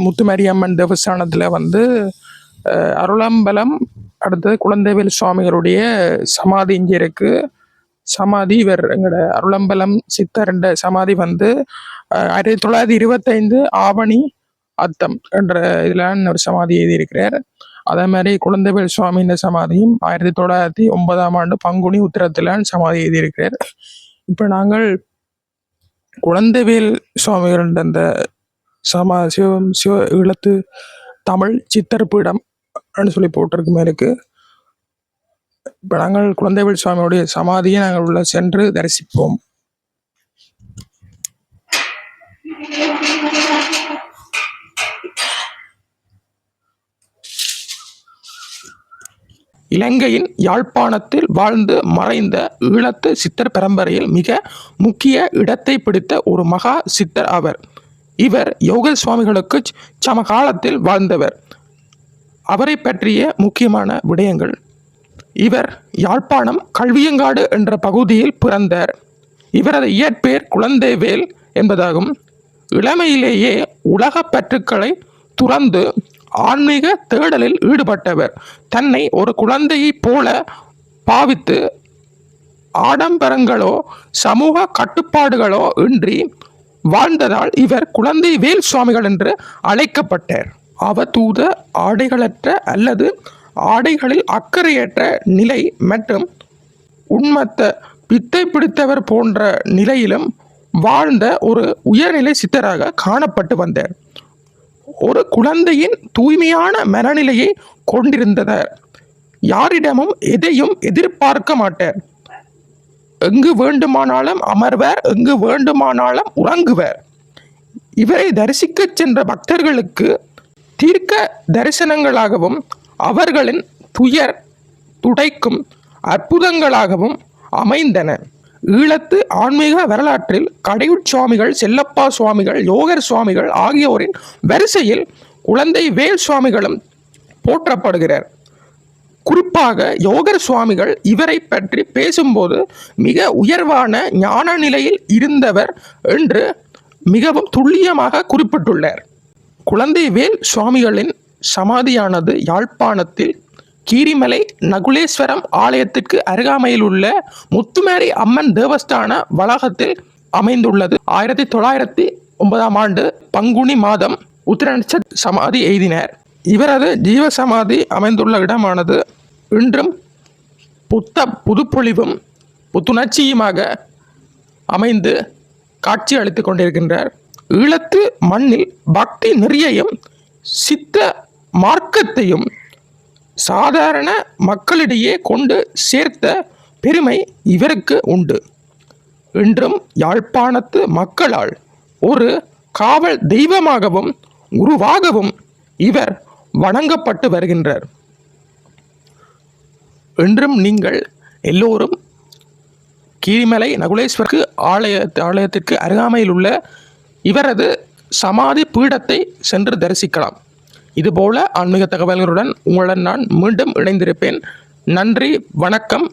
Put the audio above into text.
முத்துமாரியம்மன் தேவஸ்தானத்தில் வந்து அருளம்பலம் அடுத்தது குழந்தைவேல் சுவாமிகளுடைய சமாதி இங்கே இருக்கு. சமாதி இவர் எங்களோட அருளம்பலம் சித்தர்ன்ற சமாதி வந்து 1925 ஆவணி அத்தம் என்ற இதில் ஒரு சமாதி எழுதியிருக்கிறார். அதே மாதிரி குழந்தைவேல் சுவாமியின் சமாதியும் 1909 பங்குனி உத்திரத்தில் சமாதி எழுதியிருக்கிறார். இப்போ நாங்கள் குழந்தைவேல் சுவாமிகள் அந்த சிவ ஈழத்து தமிழ் சித்தர் பீடம் சொல்லி போட்டிருக்கு இருக்கு. இப்போ நாங்கள் குழந்தைவேல் சுவாமியுடைய சமாதியை நாங்கள் உள்ள சென்று தரிசிப்போம். இலங்கையின் யாழ்ப்பாணத்தில் வாழ்ந்து மறைந்த ஈழத்து சித்தர் பரம்பரையில் மிக முக்கிய இடத்தை பிடித்த ஒரு மகா சித்தர் ஆவர். இவர் யோக சுவாமிகளுக்கு சமகாலத்தில் வாழ்ந்தவர். அவரை பற்றிய முக்கியமான விடயங்கள்: இவர் யாழ்ப்பாணம் கல்வியங்காடு என்ற பகுதியில் பிறந்தார். இவரது இயற்பெயர் குழந்தைவேல் என்பதாகும். இளமையிலேயே உலக பற்றுக்களை துறந்து ஆன்மீக தேடலில் ஈடுபட்டவர். தன்னை ஒரு குழந்தையைப் போல பாவித்து ஆடம்பரங்களோ சமூக கட்டுப்பாடுகளோ இன்றி வாழ்ந்ததால் இவர் குழந்தைவேல் சுவாமிகள் என்று அழைக்கப்பட்டார். அவதூத ஆடைகளற்ற அல்லது ஆடைகளில் அக்கறையற்ற நிலை மற்றும் உண்மத்த பித்தை பிடித்தவர் போன்ற நிலையிலும் வாழ்ந்த ஒரு உயர்நிலை சித்தராக காணப்பட்டு வந்தார். ஒரு குழந்தையின் தூய்மையான மனநிலையை கொண்டிருந்தனர். யாரிடமும் எதையும் எதிர்பார்க்க மாட்டார். எங்கு வேண்டுமானாலும் அமர்வர், எங்கு வேண்டுமானாலும் உறங்குவர். இவரை தரிசிக்க சென்ற பக்தர்களுக்கு தீர்க்க தரிசனங்களாகவும் அவர்களின் துயர் துடைக்கும் அற்புதங்களாகவும் அமைந்தன. ஈழத்து ஆன்மீக வரலாற்றில் கடையுட் சுவாமிகள், செல்லப்பா சுவாமிகள், யோகர் சுவாமிகள் ஆகியோரின் வரிசையில் குழந்தைவேல் சுவாமிகளும் போற்றப்படுகிறார். குறிப்பாக யோகர் சுவாமிகள் இவரை பற்றி பேசும்போது மிக உயர்வான ஞான நிலையில் இருந்தவர் என்று மிகவும் துல்லியமாக குறிப்பிட்டுள்ளார். குழந்தைவேல் சுவாமிகளின் சமாதியானது யாழ்ப்பாணத்தில் கீரிமலை நகுலேஸ்வரம் ஆலயத்திற்கு அருகாமையில் உள்ள முத்துமாரி அம்மன் தேவஸ்தான வளாகத்தில் அமைந்துள்ளது. 1909 பங்குனி மாதம் உத்திர சமாதி எய்தினார். இவரது ஜீவ சமாதி அமைந்துள்ள இடமானது இன்றும் புதுப்பொழிவும் புத்துணர்ச்சியுமாக அமைந்து காட்சி அளித்து கொண்டிருக்கின்றார். ஈழத்து மண்ணில் பக்தி நெறியையும் சித்த மார்க்கத்தையும் சாதாரண மக்களிடையே கொண்டு சேர்த்த பெருமை இவருக்கு உண்டு. இன்றும் யாழ்ப்பாணத்து மக்களால் ஒரு காவல் தெய்வமாகவும் குருவாகவும் இவர் வணங்கப்பட்டு வருகின்றார். இன்றும் நீங்கள் எல்லோரும் கீரிமலை நகுலேஸ்வரருக்கு ஆலயத்திற்கு அருகாமையில் உள்ள இவரது சமாதி பீடத்தை சென்று தரிசிக்கலாம். இதுபோல ஆன்மீக தகவல்களுடன் உங்களுடன் நான் மீண்டும் இணைந்திருப்பேன். நன்றி, வணக்கம்.